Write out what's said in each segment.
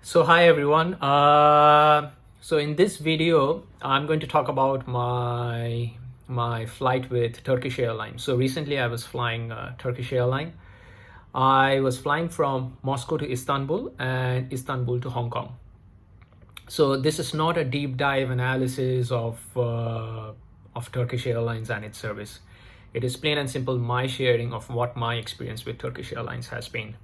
So hi everyone. So in this video, I'm going to talk about my flight with Turkish Airline. So recently, I was flying Turkish Airline. I was flying from Moscow to Istanbul and Istanbul to Hong Kong. So this is not a deep dive analysis of Turkish Airlines and its service. It is plain and simple my sharing of what my experience with Turkish Airlines has been.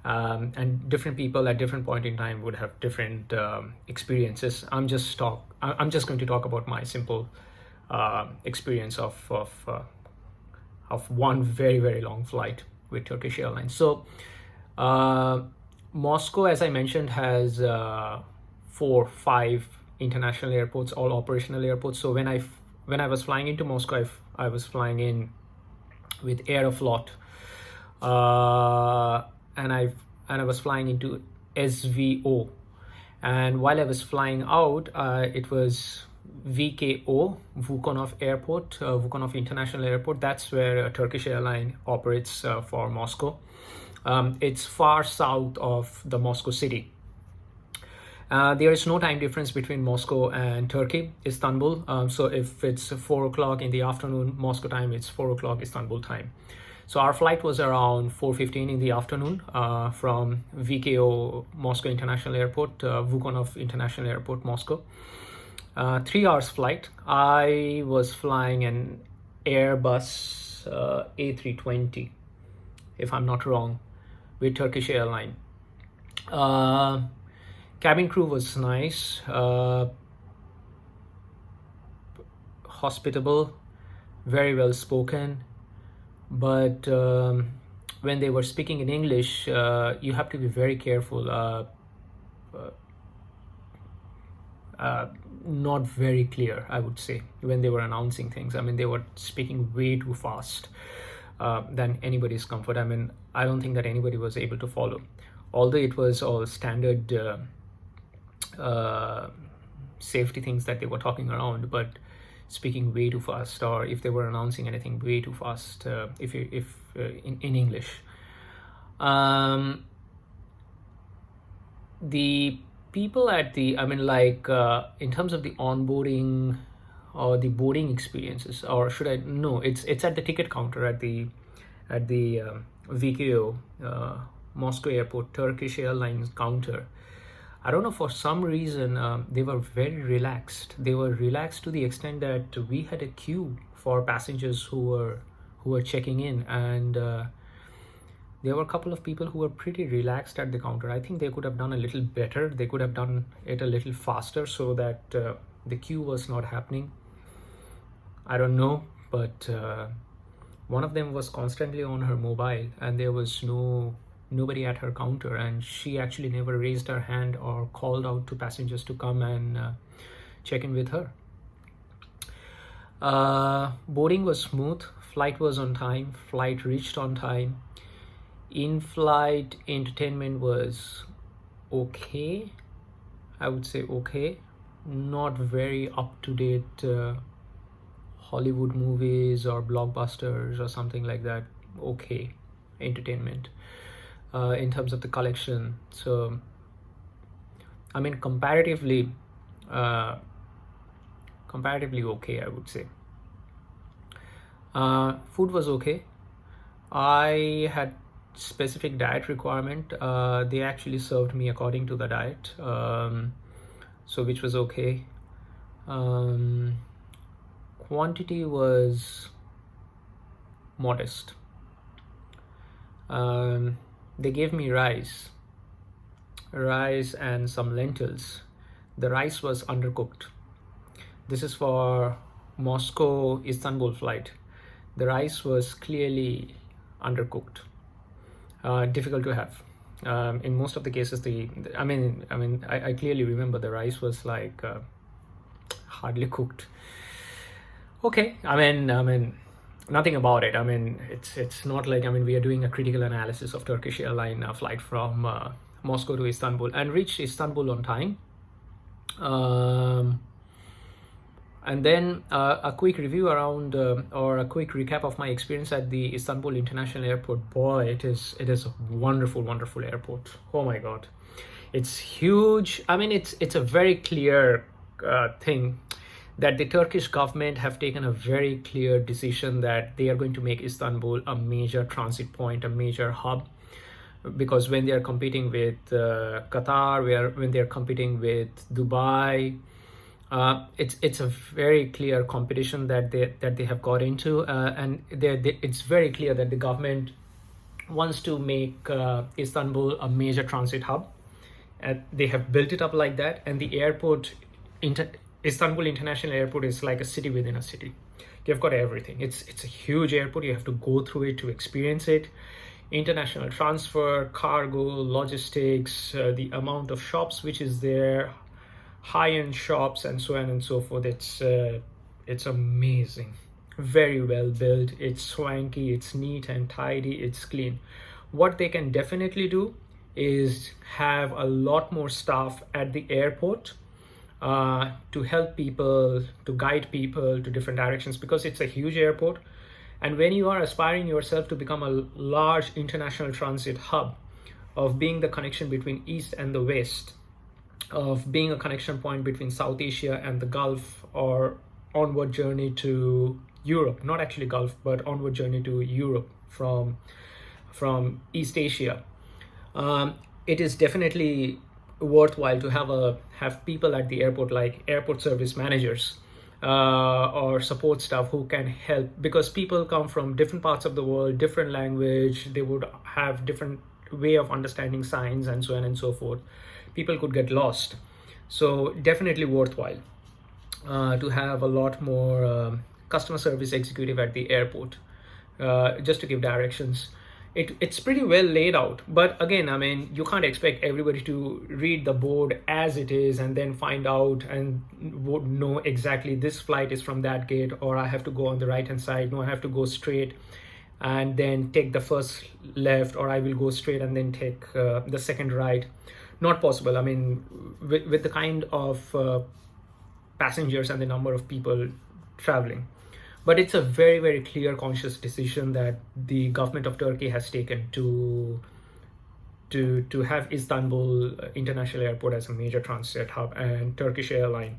And different people at different point in time would have different experiences. I'm just going to talk about my simple experience of one very long flight with Turkish Airlines. So Moscow, as I mentioned, has 4-5 international airports, all operational airports. So when I was flying into Moscow, I was flying in with Aeroflot. And I was flying into SVO, and while I was flying out, it was VKO, Vukonov Airport, Vukonov International Airport. That's where Turkish Airline operates for Moscow. It's far south of the Moscow city. There is no time difference between Moscow and Turkey, Istanbul. So if it's 4 o'clock in the afternoon Moscow time, it's 4 o'clock Istanbul time. So our flight was around 4:15 in the afternoon from VKO Moscow International Airport, Vukonov International Airport, Moscow. 3 hours flight. I was flying an Airbus A320, if I'm not wrong, with Turkish Airline. Cabin crew was nice, hospitable, very well spoken. But when they were speaking in English, you have to be very careful. Not very clear, I would say, when they were announcing things. I mean, they were speaking way too fast than anybody's comfort. I mean, I don't think that anybody was able to follow. Although it was all standard safety things that they were talking around, but speaking way too fast, or if they were announcing anything way too fast, in English. The people at the, in terms of the onboarding or the boarding experiences, or should I, no, it's at the ticket counter at the VKO Moscow Airport Turkish Airlines counter. I don't know, for some reason, they were very relaxed. They were relaxed to the extent that we had a queue for passengers who were checking in, and there were a couple of people who were pretty relaxed at the counter. I think they could have done a little better. They could have done it a little faster so that the queue was not happening. I don't know, but one of them was constantly on her mobile, and there was nobody at her counter, and she actually never raised her hand or called out to passengers to come and check in with her. Boarding was smooth, flight was on time, flight reached on time. In-flight entertainment was okay, I would say okay, not very up-to-date Hollywood movies or blockbusters or something like that. Okay entertainment in terms of the collection. So I mean, comparatively okay, I would say. Food was okay. I had specific diet requirement. They actually served me according to the diet, so which was okay. Quantity was modest. They gave me rice and some lentils. The rice was undercooked. This is for Moscow Istanbul flight. The rice was clearly undercooked. Difficult to have. In most of the cases, I clearly remember the rice was like hardly cooked. Okay, I mean, nothing about it. I mean, it's not like, we are doing a critical analysis of Turkish Airline flight from Moscow to Istanbul, and reached Istanbul on time. And then a quick review around or a quick recap of my experience at the Istanbul International Airport. Boy, it is a wonderful airport. Oh my God. It's huge. I mean, it's a very clear thing that the Turkish government have taken a very clear decision that they are going to make Istanbul a major transit point, a major hub, because when they are competing with Qatar, when they are competing with Dubai, it's a very clear competition that they have got into, and it's very clear that the government wants to make Istanbul a major transit hub. They have built it up like that, and the airport, Istanbul International Airport, is like a city within a city. You've got everything. It's a huge airport. You have to go through it to experience it. International transfer, cargo, logistics, the amount of shops which is there, high-end shops, and so on and so forth. It's amazing. Very well built. It's swanky. It's neat and tidy. It's clean. What they can definitely do is have a lot more staff at the airport to help people, to guide people to different directions, because it's a huge airport. And when you are aspiring yourself to become a large international transit hub, of being the connection between East and the West, of being a connection point between South Asia and the Gulf, or onward journey to Europe, not actually Gulf, but onward journey to Europe from East Asia, it is definitely worthwhile to have people at the airport, like airport service managers or support staff, who can help, because people come from different parts of the world, different language, they would have different way of understanding signs, and so on and so forth. People could get lost. So definitely worthwhile to have a lot more customer service executive at the airport, just to give directions. It's pretty well laid out, but again, I mean, you can't expect everybody to read the board as it is and then find out and would know exactly this flight is from that gate, or I have to go on the right hand side, no, I have to go straight and then take the first left, or I will go straight and then take the second right. Not possible. I mean, with the kind of passengers and the number of people traveling. But it's a very, very clear, conscious decision that the government of Turkey has taken to have Istanbul International Airport as a major transit hub, and Turkish Airline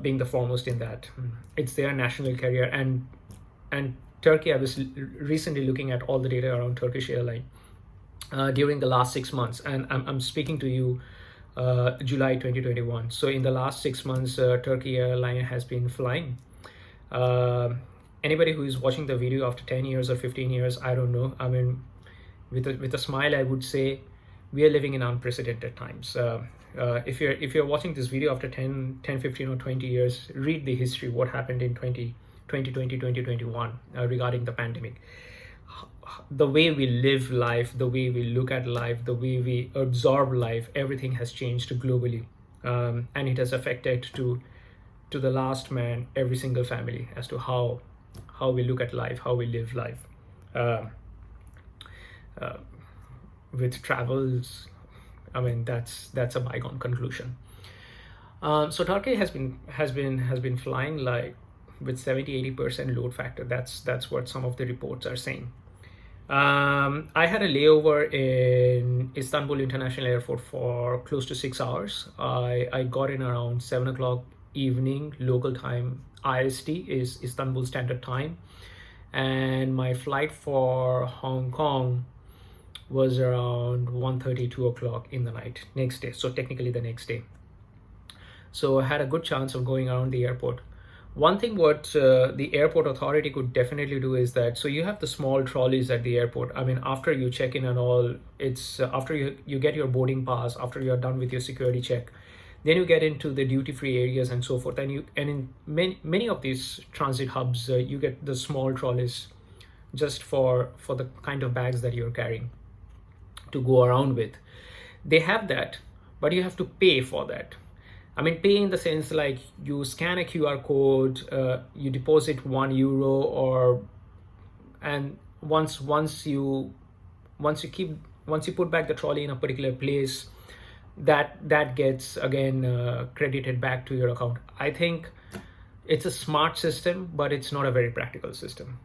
being the foremost in that. It's their national carrier, and Turkey, I was recently looking at all the data around Turkish Airline during the last 6 months, and I'm speaking to you July 2021. So in the last 6 months, Turkey Airline has been flying. Anybody who is watching the video after 10 years or 15 years, I don't know. I mean, with a smile, I would say we are living in unprecedented times. If you're watching this video after 10, 15 or 20 years, read the history, what happened in 2021 regarding the pandemic. The way we live life, the way we look at life, the way we absorb life, everything has changed globally. And it has affected to the last man, every single family, as to how we look at life, how we live life. With travels, I mean, that's a bygone conclusion. So Turkey has been flying like with 70-80% load factor. That's what some of the reports are saying. I had a layover in Istanbul International Airport for close to 6 hours. I got in around 7 o'clock evening local time. IST is Istanbul Standard Time, and my flight for Hong Kong was around 1:30, 2 o'clock in the night next day, so technically the next day. So I had a good chance of going around the airport. One thing what the airport authority could definitely do is that, so you have the small trolleys at the airport. I mean, after you check in and all, it's after you get your boarding pass, after you're done with your security check, then you get into the duty-free areas and so forth. And in many of these transit hubs, you get the small trolleys just for the kind of bags that you're carrying to go around with. They have that, but you have to pay for that. I mean, pay in the sense like you scan a QR code, you deposit €1, and once you put back the trolley in a particular place, that gets again credited back to your account. I think it's a smart system, but it's not a very practical system.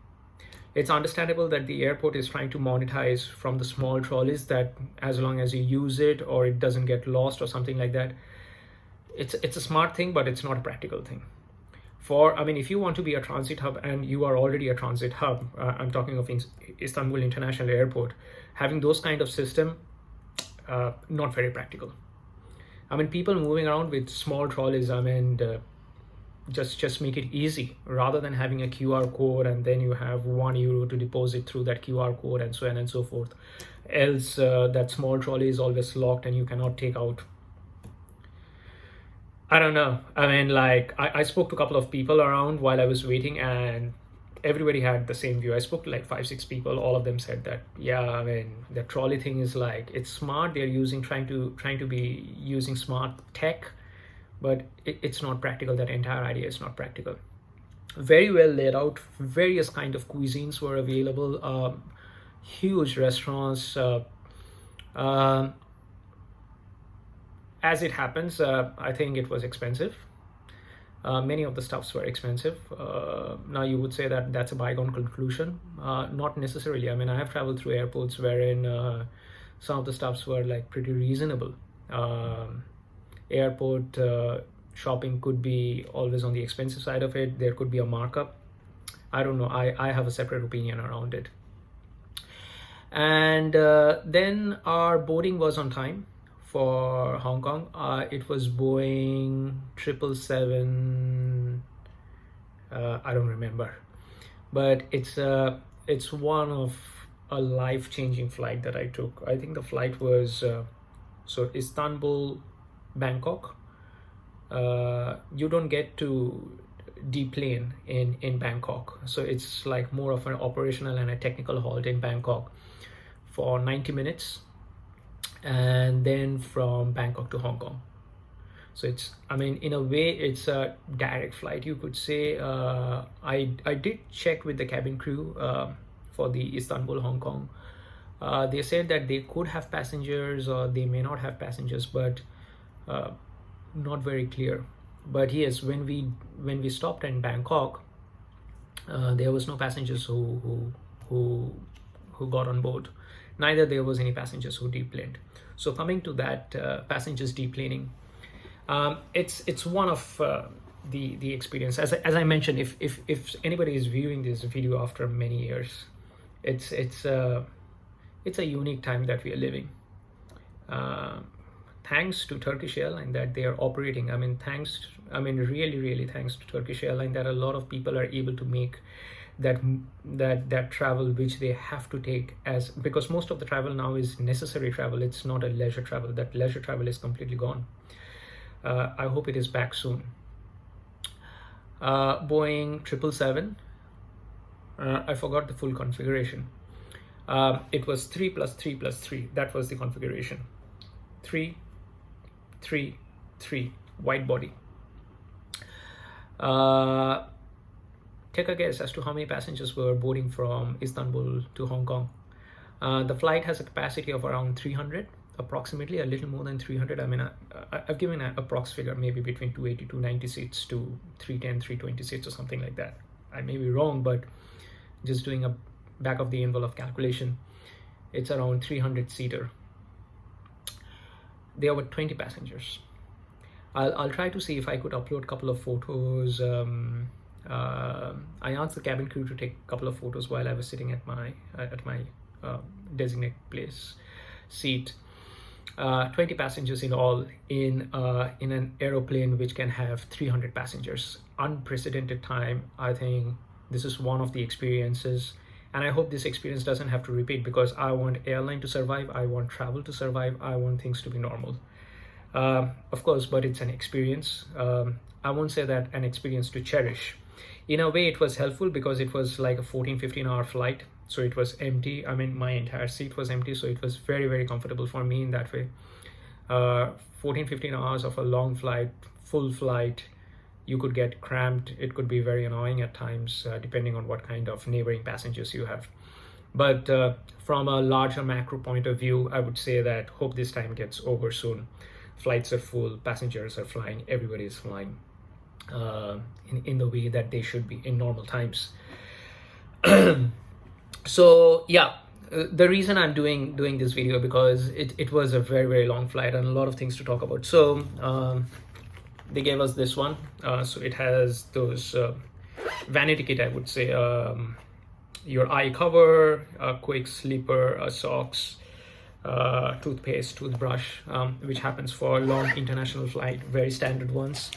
It's understandable that the airport is trying to monetize from the small trolleys, that as long as you use it or it doesn't get lost or something like that. It's a smart thing, but it's not a practical thing. I mean, if you want to be a transit hub and you are already a transit hub, I'm talking of Istanbul International Airport, having those kind of system, not very practical. I mean, people moving around with small trolleys, I mean, just make it easy rather than having a QR code and then you have €1 to deposit through that QR code and so on and so forth. Else, that small trolley is always locked and you cannot take out. I don't know. I mean, like, I spoke to a couple of people around while I was waiting, and everybody had the same view. I spoke to like 5-6 people. All of them said that, yeah, I mean, the trolley thing is like, it's smart. They're trying to be using smart tech, but it's not practical. That entire idea is not practical. Very well laid out. Various kind of cuisines were available. Huge restaurants. As it happens, I think it was expensive. Many of the stuffs were expensive. Now you would say that that's a bygone conclusion. Not necessarily. I mean, I have traveled through airports wherein some of the stuffs were like pretty reasonable. Airport shopping could be always on the expensive side of it. There could be a markup. I don't know. I have a separate opinion around it. And then our boarding was on time for Hong Kong. It was Boeing 777. I don't remember, but it's one of a life-changing flight that I took. I think the flight was so Istanbul, Bangkok. You don't get to deplane in Bangkok, so it's like more of an operational and a technical halt in Bangkok for 90 minutes. And then from Bangkok to Hong Kong. So it's, I mean, in a way, it's a direct flight, you could say. I did check with the cabin crew for the Istanbul, Hong Kong. They said that they could have passengers or they may not have passengers, but not very clear. But yes, when we stopped in Bangkok, there was no passengers who got on board. Neither there was any passengers who deplaned. So coming to that, passengers deplaning, it's one of the experience. As I mentioned, if anybody is viewing this video after many years, it's a unique time that we are living. Thanks to Turkish Airline that they are operating. I mean, really thanks to Turkish Airline that a lot of people are able to make that travel which they have to take, as because most of the travel now is necessary travel. It's not a leisure travel. That leisure travel is completely gone. I hope it is back soon. Boeing 777. I forgot the full configuration. It was 3 + 3 + 3. That was the configuration. 3, 3, 3. Wide body. Take a guess as to how many passengers were boarding from Istanbul to Hong Kong. The flight has a capacity of around 300, approximately, a little more than 300. I mean, I've given an approx figure, maybe between 280, 290 seats to 310, 320 seats or something like that. I may be wrong, but just doing a back of the envelope calculation, it's around 300-seater. There were 20 passengers. I'll try to see if I could upload a couple of photos. I asked the cabin crew to take a couple of photos while I was sitting at my designated place seat. 20 passengers in all in an aeroplane which can have 300 passengers. Unprecedented time. I think this is one of the experiences, and I hope this experience doesn't have to repeat, because I want airline to survive, I want travel to survive, I want things to be normal. Of course, but it's an experience. I won't say that an experience to cherish. In a way, it was helpful because it was like a 14-15 hour flight, so it was empty. I mean, my entire seat was empty, so it was very comfortable for me in that way. 14-15 hours of a long flight, full flight, you could get cramped. It could be very annoying at times, depending on what kind of neighboring passengers you have. But from a larger macro point of view, I would say that hope this time gets over soon. Flights are full, passengers are flying, everybody is flying in the way that they should be in normal times. So yeah, the reason I'm doing this video, because it was a very long flight and a lot of things to talk about. So they gave us this one. So it has those vanity kit, I would say. Your eye cover, a quick sleeper, socks, toothpaste, toothbrush, which happens for long international flight, very standard ones.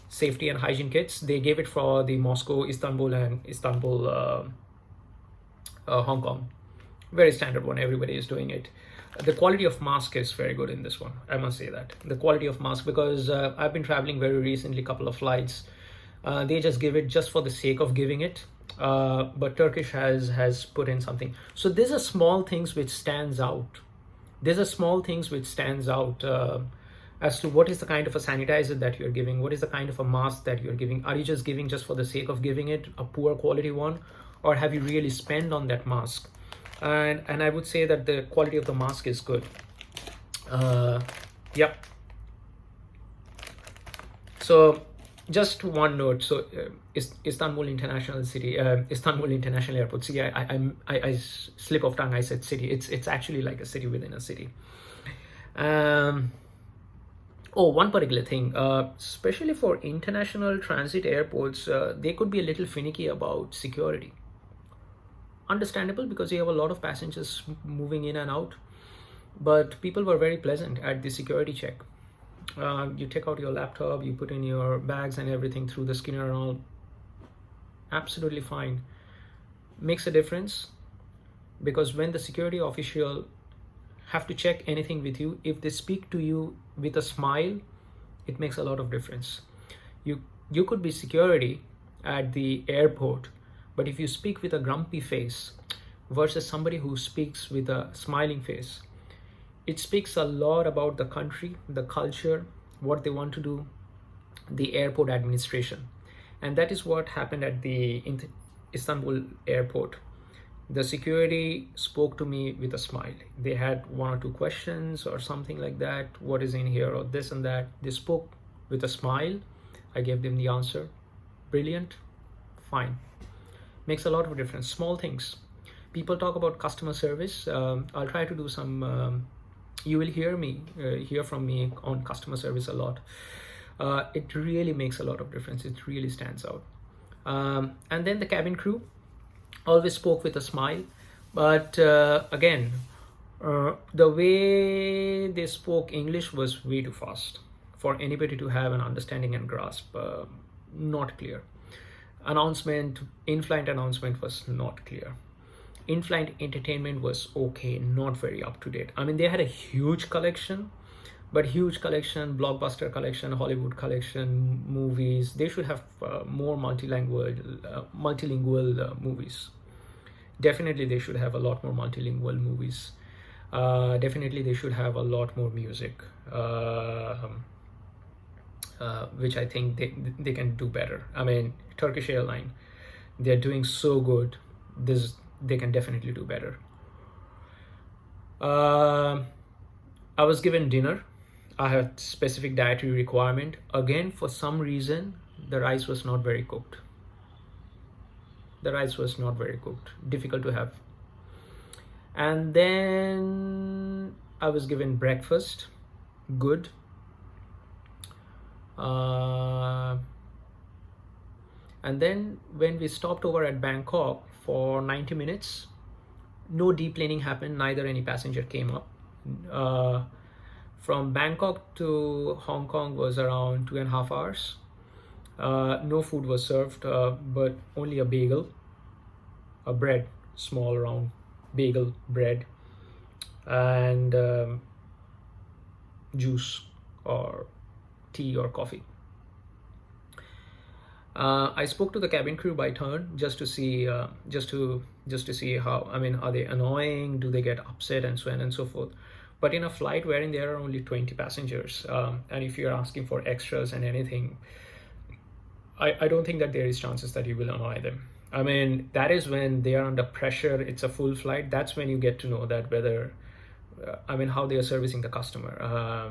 Safety and hygiene kits. They gave it for the Moscow, Istanbul, and Istanbul, Hong Kong. Very standard one. Everybody is doing it. The quality of mask is very good in this one. I must say that the quality of mask, because I've been traveling very recently, couple of flights. They just give it just for the sake of giving it. But Turkish has put in something. So these are small things which stands out. These are small things which stands out as to what is the kind of a sanitizer that you're giving, what is the kind of a mask that you're giving. Are you just giving just for the sake of giving it, a poor quality one, or have you really spent on that mask? And I would say that the quality of the mask is good. Yeah. So just one note. So Istanbul International City, Istanbul International Airport. See, I slip of tongue. I said city. It's actually like a city within a city. Oh, one particular thing, especially for international transit airports, they could be a little finicky about security. Understandable, because you have a lot of passengers moving in and out, but people were very pleasant at the security check. You take out your laptop, you put in your bags and everything through the scanner and all. Absolutely fine. Makes a difference, because when the security official have to check anything with you, if they speak to you with a smile, it makes a lot of difference. You could be security at the airport, but if you speak with a grumpy face versus somebody who speaks with a smiling face, it speaks a lot about the country, the culture, what they want to do, the airport administration. And that is what happened at the Istanbul airport. The security spoke to me with a smile. They had one or two questions or something like that. What is in here, or this and that. They spoke with a smile. I gave them the answer. Brilliant. Fine. Makes a lot of difference. Small things. People talk about customer service. I'll try to do some. You will hear from me on customer service a lot. It really makes a lot of difference. It really stands out. And then the cabin crew always spoke with a smile, but again, the way they spoke English was way too fast for anybody to have an understanding and grasp. Not clear. In-flight announcement was not clear. In-flight entertainment was okay, not very up to date. I mean, they had a huge collection, but huge collection, blockbuster collection, Hollywood collection, movies. They should have more multilingual movies. Definitely, they should have a lot more multilingual movies. Definitely, they should have a lot more music, which I think they can do better. I mean, Turkish Airline, they're doing so good. They can definitely do better. I was given dinner. I had specific dietary requirement. Again, for some reason, the rice was not very cooked. Difficult to have. And then I was given breakfast. Good. And then when we stopped over at Bangkok for 90 minutes, no deplaning happened, neither any passenger came up. From Bangkok to Hong Kong was around 2.5 hours. No food was served, but only a bagel, a bread, small round bagel bread, and juice or tea or coffee. I spoke to the cabin crew by turn just to see how, I mean, are they annoying? Do they get upset and so on and so forth? But in a flight wherein there are only 20 passengers, and if you're asking for extras and anything, I don't think that there is chances that you will annoy them. I mean, that is when they are under pressure. It's a full flight. That's when you get to know that whether, how they are servicing the customer,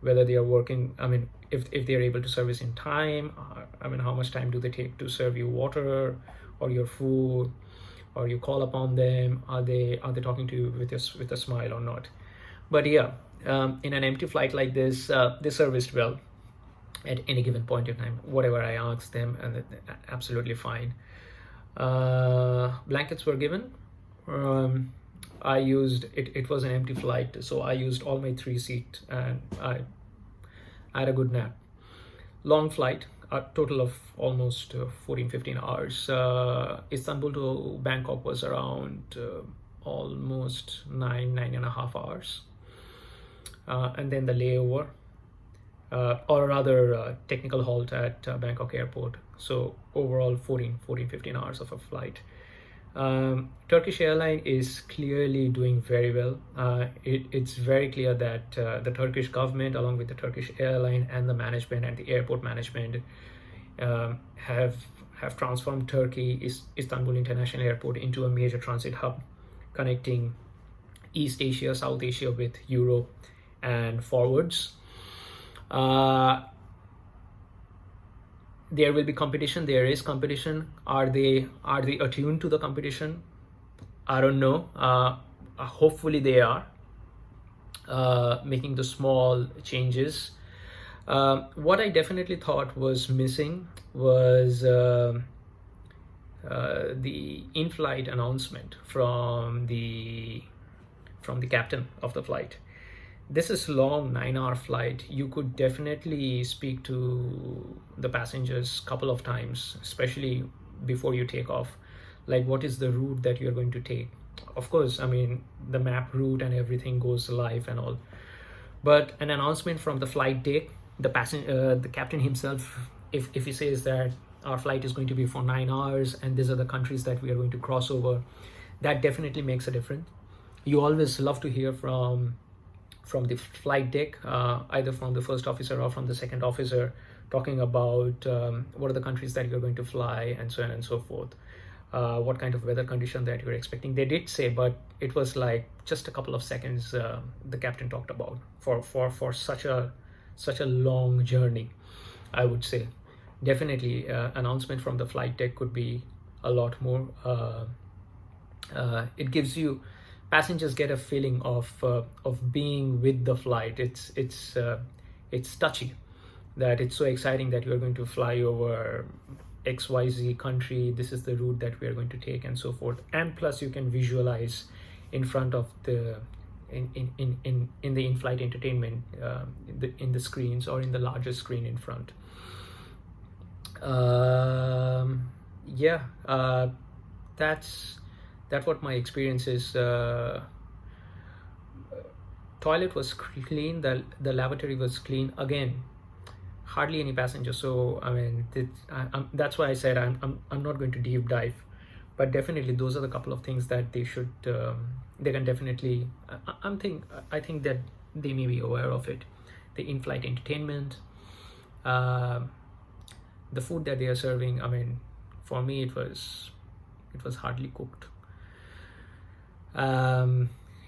whether they are working. I mean, if they are able to service in time. How much time do they take to serve you water or your food? or you call upon them, are they talking to you with a smile or not? But yeah, in an empty flight like this, they serviced well at any given point in time. Whatever I asked them, and absolutely fine. Blankets were given. I used it. It was an empty flight, so I used all my 3 seat, and I had a good nap. Long flight, a total of almost 14-15 hours. Istanbul to Bangkok was around almost 9.5 hours, and then the layover, or rather technical halt at Bangkok airport. So overall 15 hours of a flight. Turkish Airline is clearly doing very well. It's very clear that the Turkish government, along with the Turkish Airline and the management and the airport management, have transformed Turkey, Istanbul International Airport, into a major transit hub connecting East Asia, South Asia with Europe and forwards. There will be competition. There is competition. Are they attuned to the competition? I don't know. Hopefully they are making the small changes. What I definitely thought was missing was the in-flight announcement from the captain of the flight. This is long 9-hour flight. You could definitely speak to the passengers a couple of times, especially before you take off. Like, what is the route that you're going to take? Of course, I mean, the map route and everything goes live and all. But an announcement from the flight deck, the captain himself, if he says that our flight is going to be for 9 hours and these are the countries that we are going to cross over, that definitely makes a difference. You always love to hear from the flight deck, either from the first officer or from the second officer, talking about what are the countries that you're going to fly and so on and so forth, what kind of weather condition that you're expecting. They did say, but it was like just a couple of seconds the captain talked about for such a long journey. I would say definitely announcement from the flight deck could be a lot more. It gives you, passengers get a feeling of being with the flight. It's touchy, that it's so exciting that you're going to fly over XYZ country. This is the route that we are going to take and so forth. And plus you can visualize in front of the in the in-flight entertainment, in the screens or in the larger screen in front. That's what my experience is. Toilet was clean, the lavatory was clean. Again, hardly any passengers. So I mean, that's why I said I'm not going to deep dive, but definitely those are the couple of things that they should they can definitely. I think that they may be aware of it. The in-flight entertainment, the food that they are serving. I mean, for me it was hardly cooked.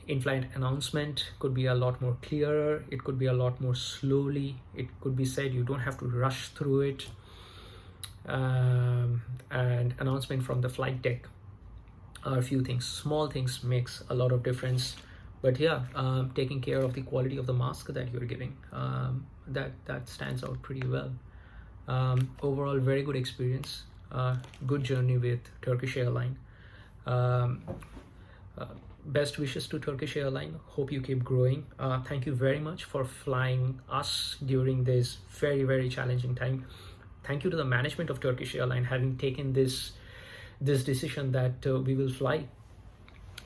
In-flight announcement could be a lot more clearer. It could be a lot more slowly. It could be said, you don't have to rush through it. And announcement from the flight deck are a few things. Small things makes a lot of difference. But yeah, taking care of the quality of the mask that you're giving, that stands out pretty well. Overall, very good experience. Good journey with Turkish Airline. Best wishes to Turkish Airline. Hope you keep growing. Thank you very much for flying us during this very, very challenging time. Thank you to the management of Turkish Airline having taken this decision that we will fly.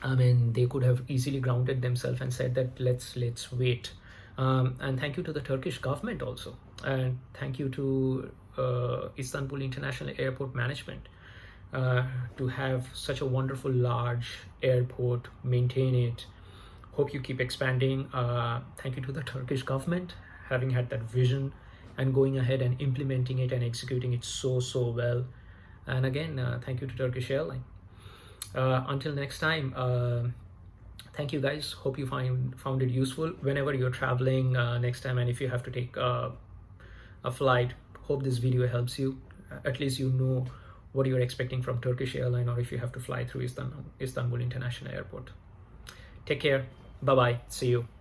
I mean, they could have easily grounded themselves and said that let's wait. And thank you to the Turkish government also, and thank you to Istanbul International Airport management to have such a wonderful large airport, maintain it. Hope you keep expanding. Thank you to the Turkish government having had that vision and going ahead and implementing it and executing it so well. And again, thank you to Turkish Airline. Until next time, thank you guys. Hope you found it useful whenever you're traveling next time, and if you have to take a flight, hope this video helps you. At least you know what you're expecting from Turkish Airline, or if you have to fly through Istanbul International Airport. Take care. Bye bye. See you.